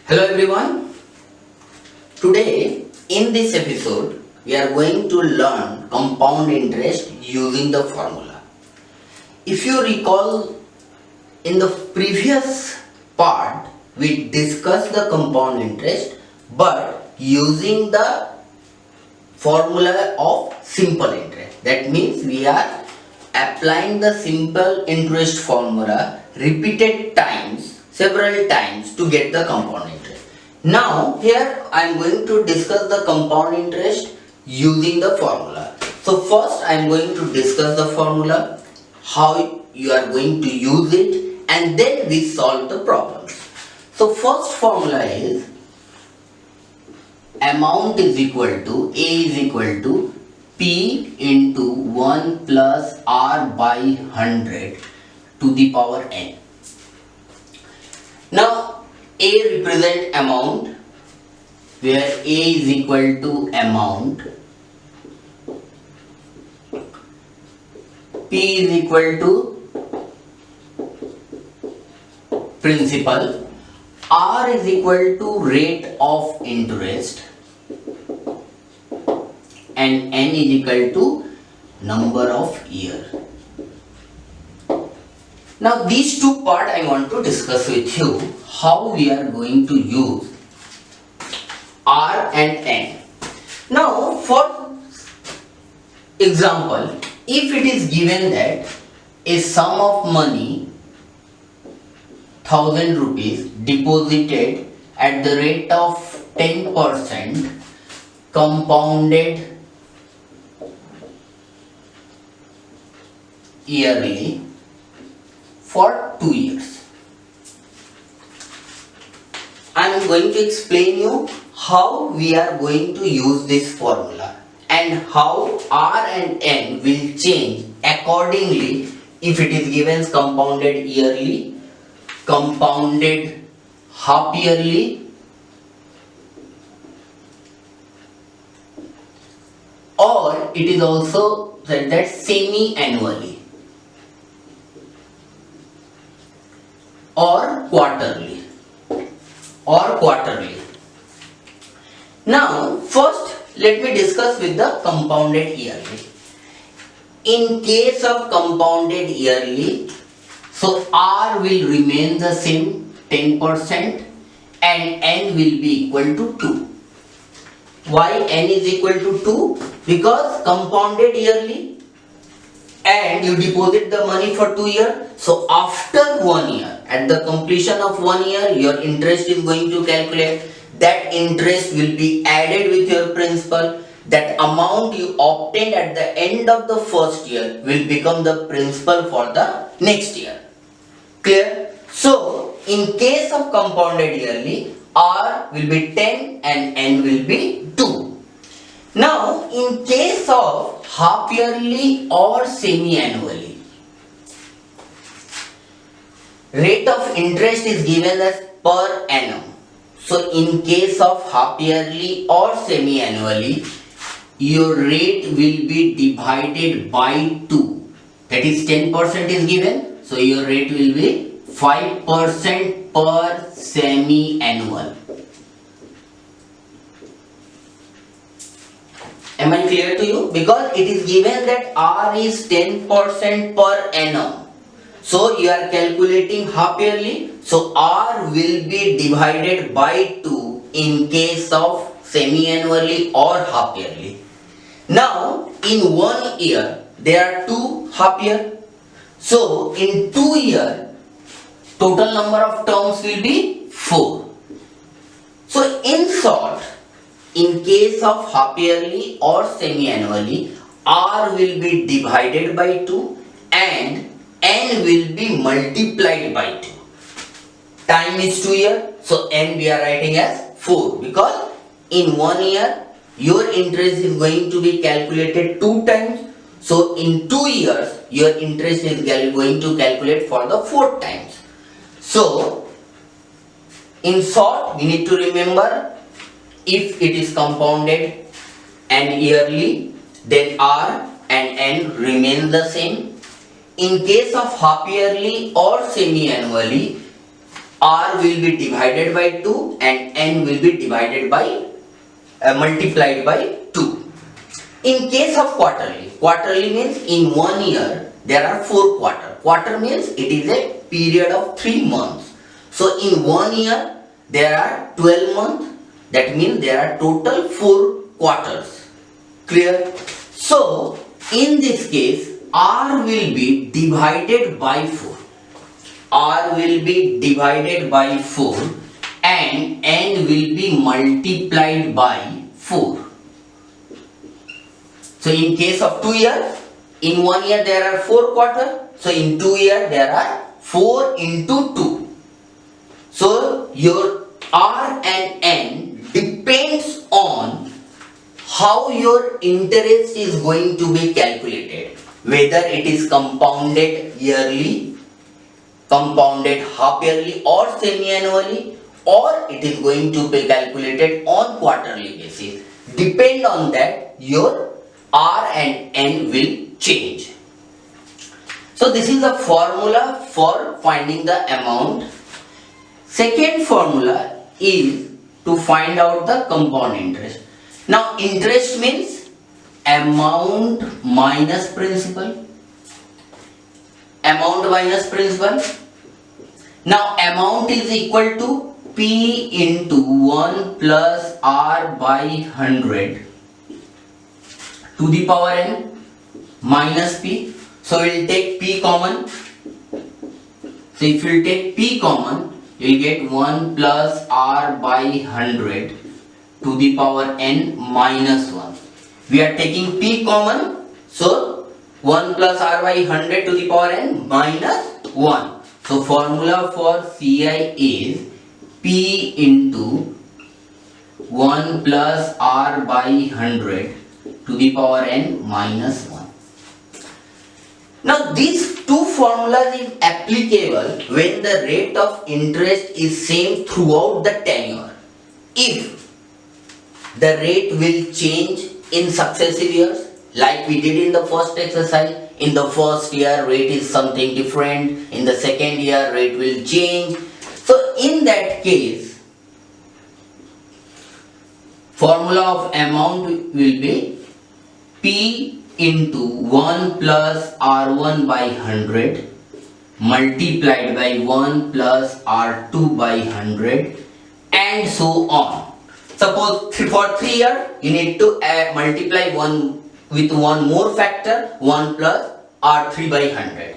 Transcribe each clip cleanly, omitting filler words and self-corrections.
Hello everyone. Today in this episode we are going to learn compound interest using the formula. If you recall, in the previous part we discussed the compound interest but using the formula of simple interest. That means we are applying the simple interest formula repeated times, several times to get the compound interest. Now here I am going to discuss the compound interest using the formula. So first I am going to discuss the formula, how you are going to use it, and then we solve the problems. So first formula is amount is equal to A is equal to P into 1 plus R by 100 to the power n. Now A represent amount, where A is equal to amount, P is equal to principal, R is equal to rate of interest, and n is equal to number of year. Now these two parts I want to discuss with you, how we are going to use R and n. Now for example, if it is given that a sum of money 1000 rupees deposited at the rate of 10% compounded yearly for 2 years. I am going to explain you how we are going to use this formula and how R and N will change accordingly if it is given compounded yearly, compounded half yearly, or it is also said that semi-annually or quarterly. Now first let me discuss with the compounded yearly. In case of compounded yearly, so R will remain the same 10% and N will be equal to 2. Why N is equal to 2? Because compounded yearly and you deposit the money for 2 years. So after 1 year, at the completion of 1 year, your interest is going to calculate. That interest will be added with your principal. That amount you obtained at the end of the first year will become the principal for the next year. Clear? So in case of compounded yearly, R will be 10 and N will be 2. Now in case of half yearly or semi-annually, rate of interest is given as per annum. So in case of half yearly or semi-annually, your rate will be divided by 2. That is 10% is given. So your rate will be 5% per semi-annual. Am I clear to you? Because it is given that R is 10% per annum. So you are calculating half yearly. So R will be divided by 2 in case of semi-annually or half yearly. Now in 1 year there are 2 half year. So in 2 years total number of terms will be 4. So in short, in case of half yearly or semi-annually, R will be divided by 2 and N will be multiplied by 2. Time is 2 years, so N we are writing as 4 because in 1 year your interest is going to be calculated 2 times. So in 2 years your interest is going to calculate for the 4th times. So in short, we need to remember, if it is compounded and yearly, then R and N remain the same. In case of half yearly or semi-annually, R will be divided by 2 and N will be divided by multiplied by 2. In case of quarterly, quarterly means in 1 year there are 4 quarters. Quarter means it is a period of 3 months. So in 1 year there are 12 months. That means there are total 4 quarters. Clear? So in this case R will be divided by 4. R will be divided by 4 and N will be multiplied by 4. So in case of 2 years, in 1 year there are 4 quarters. So in 2 years there are 4 into 2. So your R and N depends on how your interest is going to be calculated. Whether it is compounded yearly, compounded half yearly or semi-annually, or it is going to be calculated on quarterly basis. Depend on that your R and N will change. So this is the formula for finding the amount. Second formula is to find out the compound interest. Now interest means amount minus principal. Amount minus principal. Now amount is equal to P into 1 plus R by 100 to the power n minus P. So we will take P common. So if you take P common, you will get 1 plus R by 100 to the power n minus 1. We are taking P common, so 1 plus R by 100 to the power n minus 1. So formula for CI is P into 1 plus R by 100 to the power n minus 1. Now these two formulas is applicable when the rate of interest is same throughout the tenure. If the rate will change in successive years, like we did in the first exercise, in the first year rate is something different, in the second year rate will change. So in that case, formula of amount will be P into 1 plus R1 by 100 multiplied by 1 plus R2 by 100 and so on. Suppose for 3 years you need to multiply 1 with one more factor, 1 plus R3 by 100.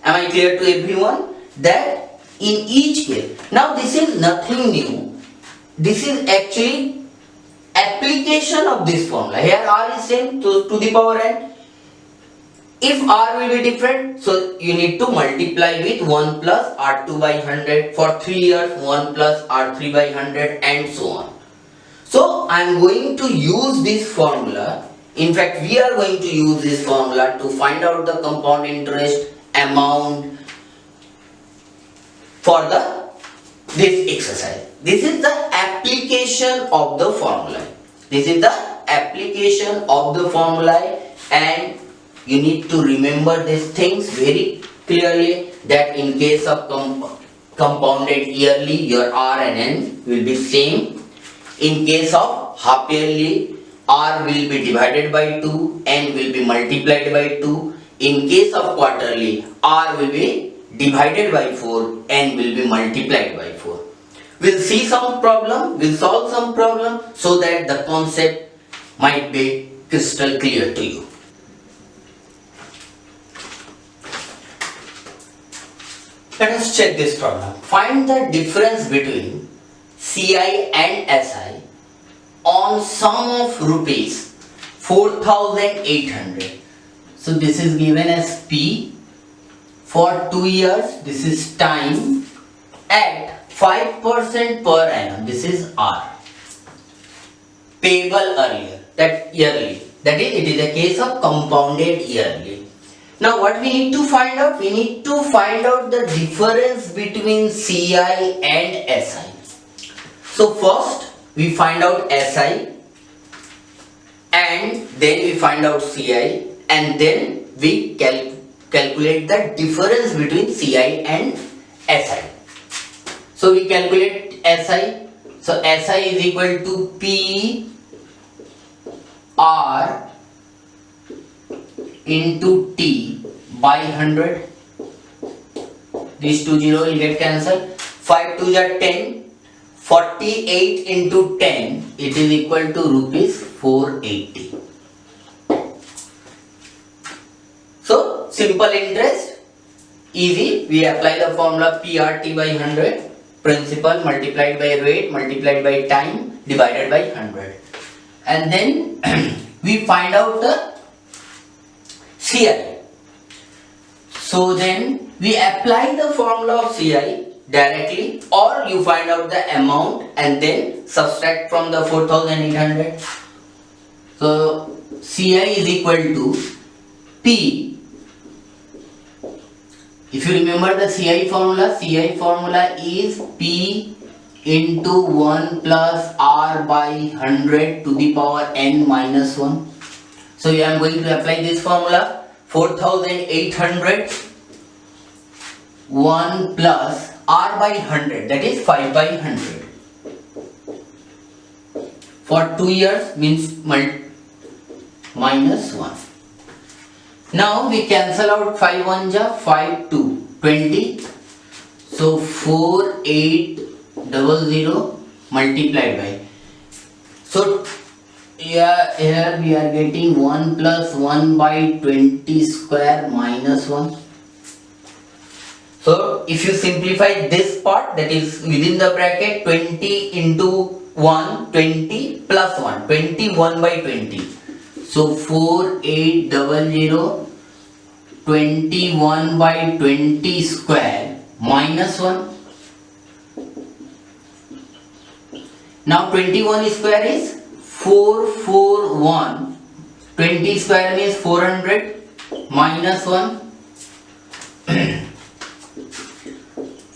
Am I clear to everyone? That in each case, now this is nothing new. This is actually application of this formula. Here R is same to the power n. If R will be different, so you need to multiply with 1 plus R2 by 100. For 3 years, 1 plus R3 by 100 and so on. So I am going to use this formula. In fact, we are going to use this formula to find out the compound interest amount for this exercise. This is the application of the formula. This is the application of the formula, and you need to remember these things very clearly, that in case of compounded yearly, your R and N will be same. In case of half yearly, R will be divided by 2, N will be multiplied by 2. In case of quarterly, R will be divided by 4, N will be multiplied by 4. We'll see some problem, we'll solve some problem so that the concept might be crystal clear to you. Let us check this problem. Find the difference between CI and SI on sum of rupees 4,800. So this is given as P for 2 years. This is time at 5% per annum. This is R. Payable earlier, that yearly. That is, it is a case of compounded yearly. Now what we need to find out? We need to find out the difference between CI and SI. So first we find out SI and then we find out CI and then we calculate the difference between CI and SI. So we calculate SI. So SI is equal to P R into T by 100. These two zero will get cancelled. 5 2 are 10. 48 into 10, it is equal to rupees 480. So simple interest, easy. We apply the formula PRT by 100, principal multiplied by rate multiplied by time divided by 100, and then we find out the CI. So then we apply the formula of CI directly, or you find out the amount and then subtract from the 4800. So CI is equal to P. If you remember the CI formula is P into 1 plus R by 100 to the power n minus 1. So I am going to apply this formula. 4800 1 plus R by 100, that is 5 by 100. For 2 years means minus 1. Now we cancel out 5 1 ja 5 2 20. So 4800 multiplied by. So here we are getting 1 plus 1 by 20 square minus 1. So if you simplify this part, that is within the bracket, 20 into 1, 20 plus 1, 21 by 20. So 4800 21 by 20 square minus 1. Now 21 square is 441. 20 square means 400 minus 1.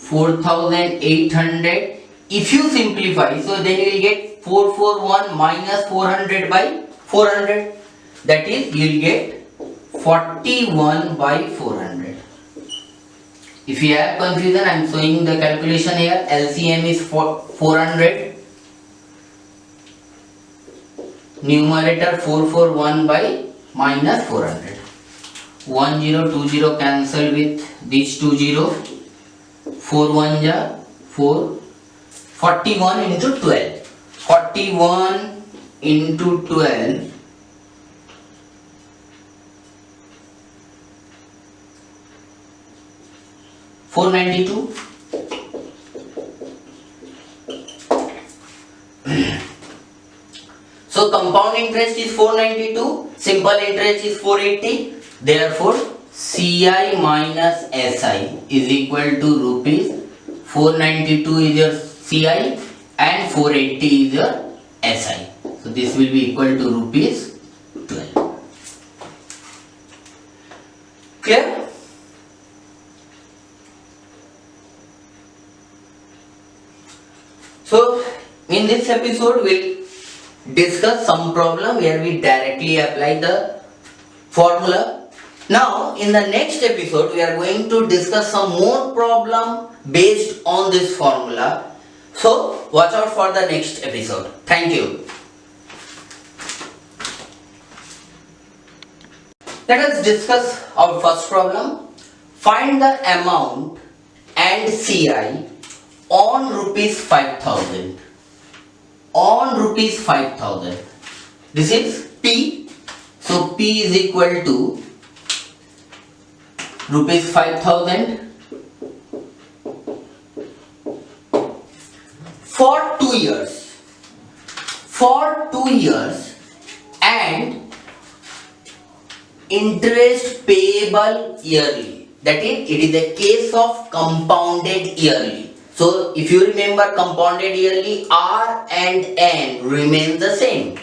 4800. If you simplify, so then you will get 441 minus 400 by 400. That is, you will get 41 by 400. If you have confusion, I am showing the calculation here. LCM is 400. Numerator 441 by minus 400. 1020 cancel with these two zero. 4 1 ja 4. 41 into 12. 41 into 12. 492. So compound interest is 492, simple interest is 480. Therefore, CI minus SI is equal to rupees 492 is your CI and 480 is your SI. So this will be equal to rupees 12. Clear? So in this episode we'll discuss some problem where we directly apply the formula. Now in the next episode we are going to discuss some more problem based on this formula. So watch out for the next episode. Thank you. Let us discuss our first problem. Find the amount and CI on rupees 5000. On rupees 5000. This is P. So P is equal to rupees 5000 for 2 years. For 2 years and interest payable yearly. That is, it is a case of compounded yearly. So if you remember compounded yearly, R and N remain the same.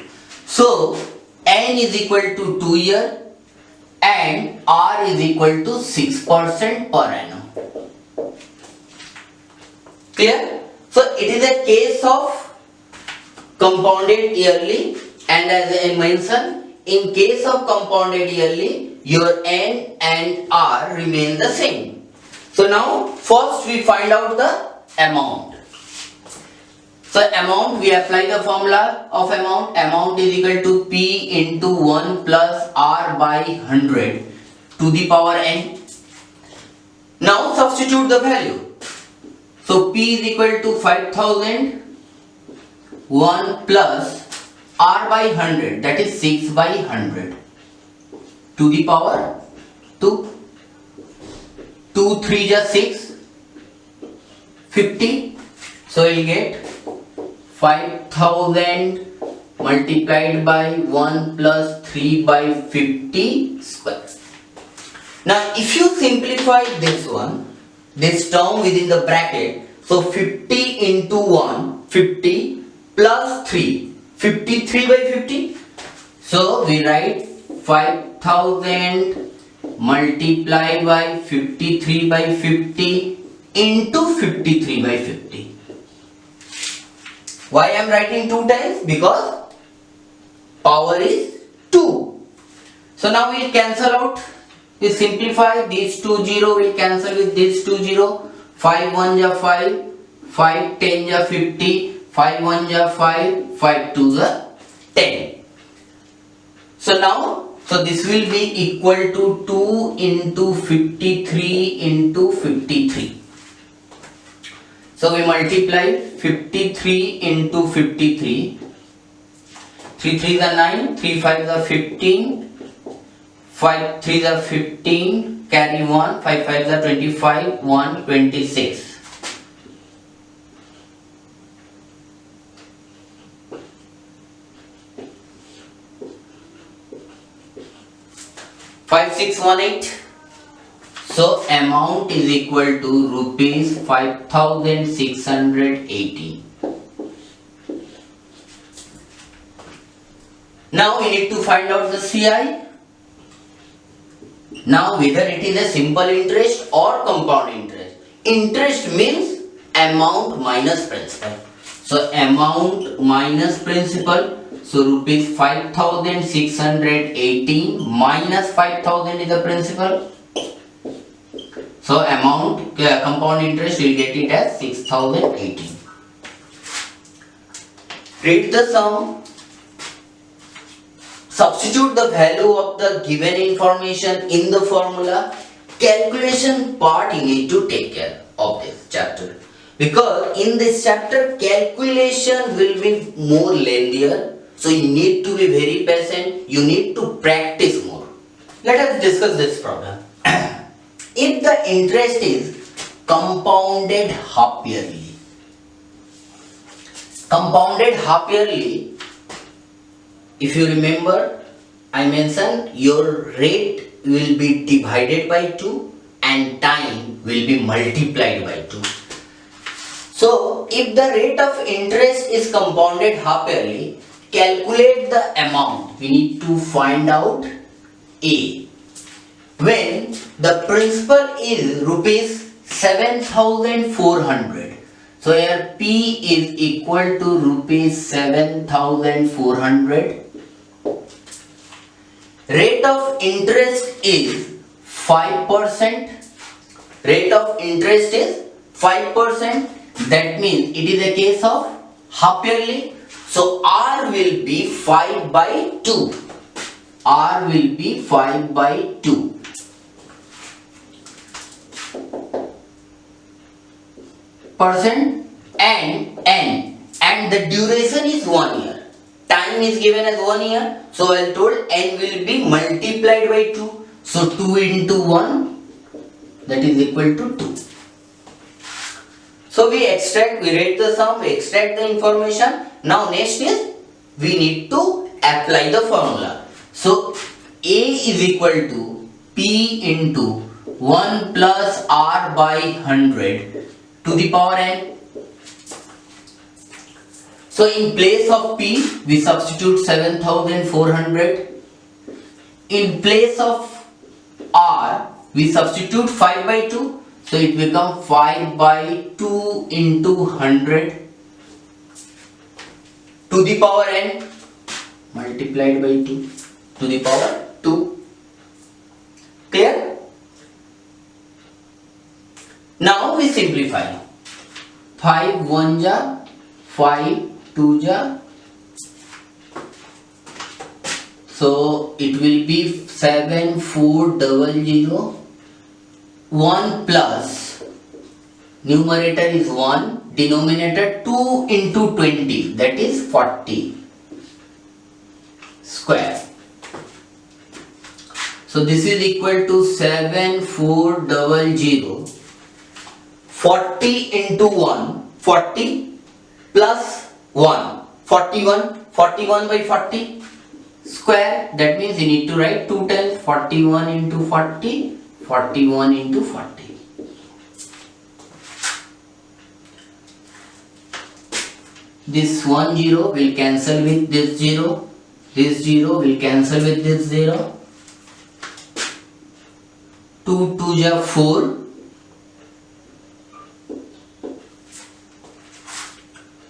So N is equal to 2 year and R is equal to 6% per annum. Clear? So it is a case of compounded yearly, and as I mentioned, in case of compounded yearly, your N and R remain the same. So now first we find out the amount. So amount, we apply the formula of amount. Amount is equal to P into 1 plus R by 100 to the power n. Now substitute the value. So P is equal to 5000, 1 plus R by 100, that is 6 by 100 to the power 2. 2 3 just 6, 50. So you get 5000 multiplied by 1 plus 3 by 50 square. Now if you simplify this one, this term within the bracket, so 50 into 1, 50 plus 3, 53 by 50. So we write 5000 multiplied by 53 by 50 into 53 by 50. Why I am writing 2 times? Because power is 2. So now we cancel out. We simplify these 2 0 will cancel with this 2 0. 5 1 ja 5, 5 10 ja 50, 5 1 ja 5, 5 2 ja 10. So now, so this will be equal to 2 into 53 into 53. So we multiply 53 into 53. 3 3 is 9, 3 5 is 15, 5 3 is 15, carry 1, 5 5 is 25, 1 26. 5618. So amount is equal to rupees 5680. Now we need to find out the CI. Now whether it is a simple interest or compound interest. Interest means amount minus principal. So amount minus principal. So rupees 5680 minus 5000 is the principal. So amount compound interest we will get it as 6018. Read the sum. Substitute the value of the given information in the formula. Calculation part you need to take care of this chapter. Because in this chapter calculation will be more lengthier. So you need to be very patient. You need to practice more. Let us discuss this problem. If the interest is compounded half yearly. Compounded half yearly, if you remember, I mentioned your rate will be divided by 2 and time will be multiplied by 2. So, if the rate of interest is compounded half yearly, calculate the amount. We need to find out A. When the principal is rupees 7400. So here P is equal to rupees 7400. Rate of interest is 5%. Rate of interest is 5%. That means it is a case of half yearly. So R will be 5 by 2. R will be 5 by 2. Percent and N, and the duration is 1 year. Time is given as 1 year. So I told N will be multiplied by 2. So 2 into 1, that is equal to 2. So we rate the sum, we extract the information. Now next is we need to apply the formula. So A is equal to P into 1 plus R by 100 to the power n. So in place of P we substitute 7400. In place of R we substitute 5 by 2. So it becomes 5 by 2 into 100 to the power n multiplied by 2 to the power 2. Clear? Now we simplify. 5 1 ja 5 2 ja, so it will be 7400. 1 plus numerator is 1, denominator 2 into 20, that is 40 square. So this is equal to 7400. 40 into 1, 40 plus 1, 41, 41 by 40 square, that means you need to write 2 times 41 into 40, 41 into 40. This 1 0 will cancel with this 0, this 0 will cancel with this 0, 2 2 ja 4,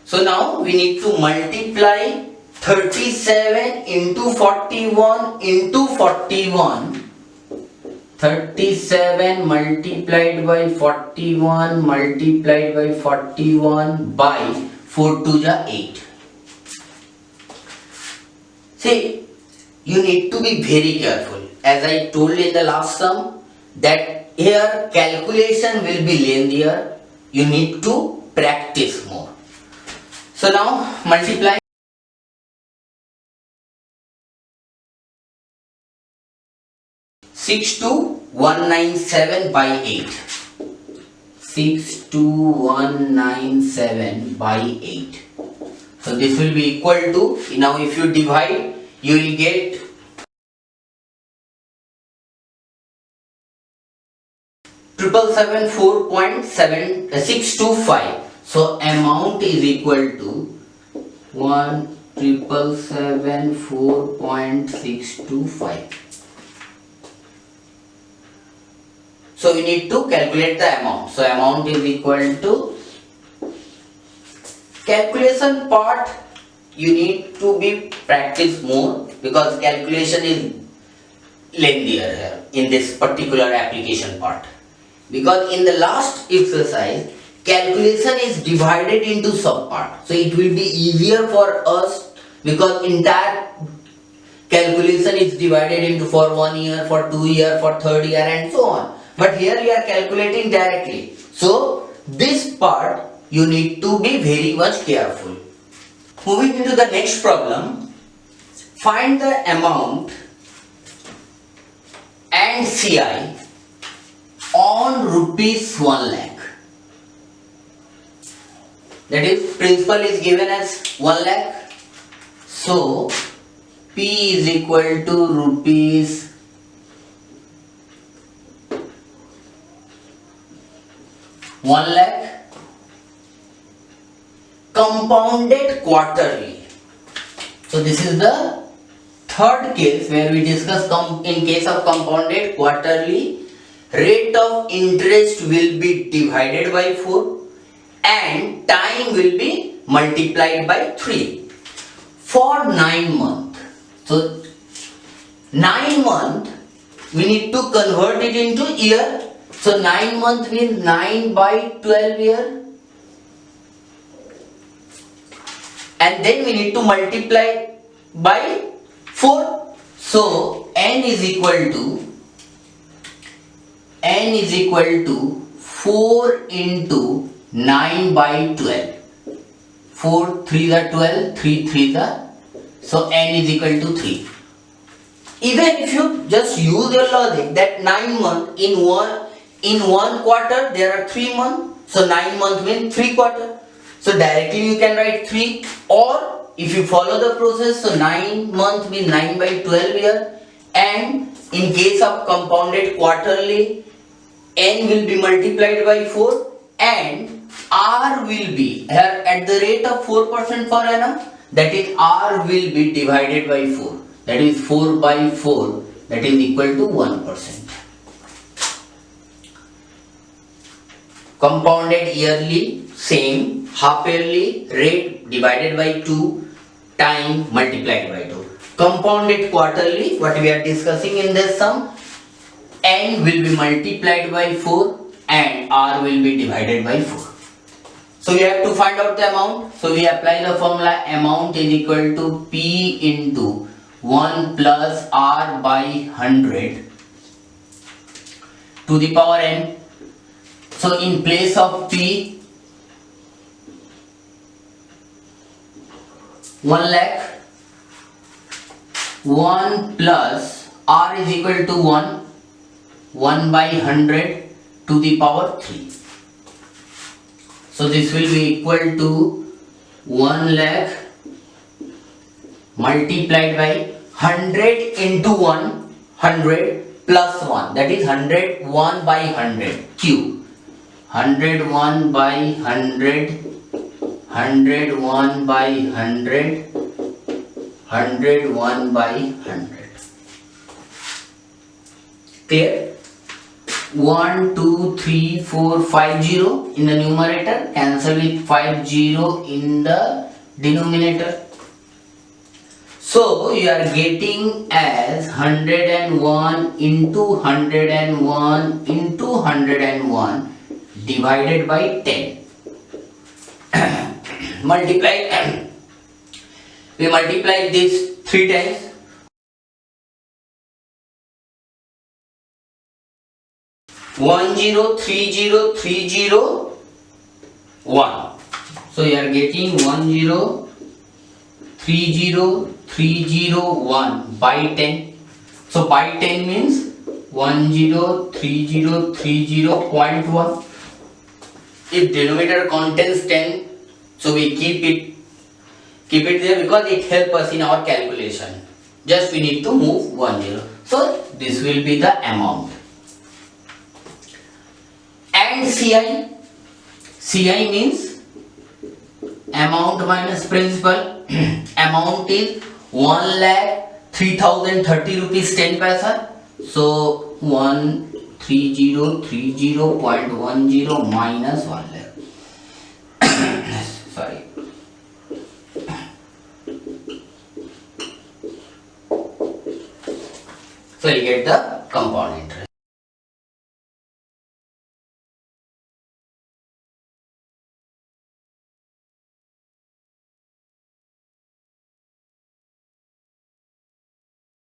so now we need to multiply 37 into 41 into 41. 37 multiplied by 41 multiplied by 41 by 4 2 ja 8. See, you need to be very careful. As I told in the last sum, that here calculation will be lengthier. You need to practice more. So now multiply 62197 by 8. 62197 by 8. So this will be equal to, now if you divide, you will get 777.625. So amount is equal to 1,777,4.625. So we need to calculate the amount. So amount is equal to, calculation part you need to be practice more, because calculation is lengthier here in this particular application part. Because in the last exercise, calculation is divided into sub part. So it will be easier for us, because entire calculation is divided into for 1 year, for 2 year, for 3rd year and so on. But here we are calculating directly. So this part you need to be very much careful. Moving into the next problem, find the amount and CI on rupees 1 lakh. That is, principal is given as 1 lakh. So P is equal to rupees 1 lakh compounded quarterly. So this is the third case where we discuss in case of compounded quarterly, rate of interest will be divided by 4 and time will be multiplied by 3 for 9 months. So 9 months we need to convert it into year. So 9 months means 9 by 12 year, and then we need to multiply by 4. So n is equal to 4 into 9 by 12. 4 3 is 12, 3 3 is, so n is equal to 3. Even if you just use your logic that 9 months in one quarter there are 3 months, so 9 months means 3 quarter. So directly you can write 3, or if you follow the process, so 9 months means 9 by 12 year, and in case of compounded quarterly, n will be multiplied by 4 and r will be here at the rate of 4% per annum, that is r will be divided by 4, that is 4 by 4, that is equal to 1%. Compounded yearly, same, half yearly, rate divided by 2, time multiplied by 2. Compounded quarterly, what we are discussing in this sum, n will be multiplied by 4 and r will be divided by 4. So we have to find out the amount. So we apply the formula, amount is equal to P into 1 plus R by 100 to the power n. So in place of P, 1 lakh, 1 plus R is equal to 1 by 100 to the power 3. So this will be equal to 1 lakh multiplied by 100 into 100 plus 1, that is 100, 1 by 100 cube, 101 by 100, 101 by 100, 101 by 100. Clear? 1, 2, 3, 4, 5, 0 in the numerator, cancel with 5, 0 in the denominator. So you are getting as 101 into 101 into 101 divided by 10. We multiply this 3 times. 1030301. So you are getting 1030301 by 10. So by 10 means 10303.1. If denominator contains 10, so we keep it there because it helps us in our calculation. Just we need to move 10. So this will be the amount. And CI means amount minus principal. Amount is 1,03,030 rupees 10 paisa. So 13030.10 minus 1 lakh. Sorry. So you get the component.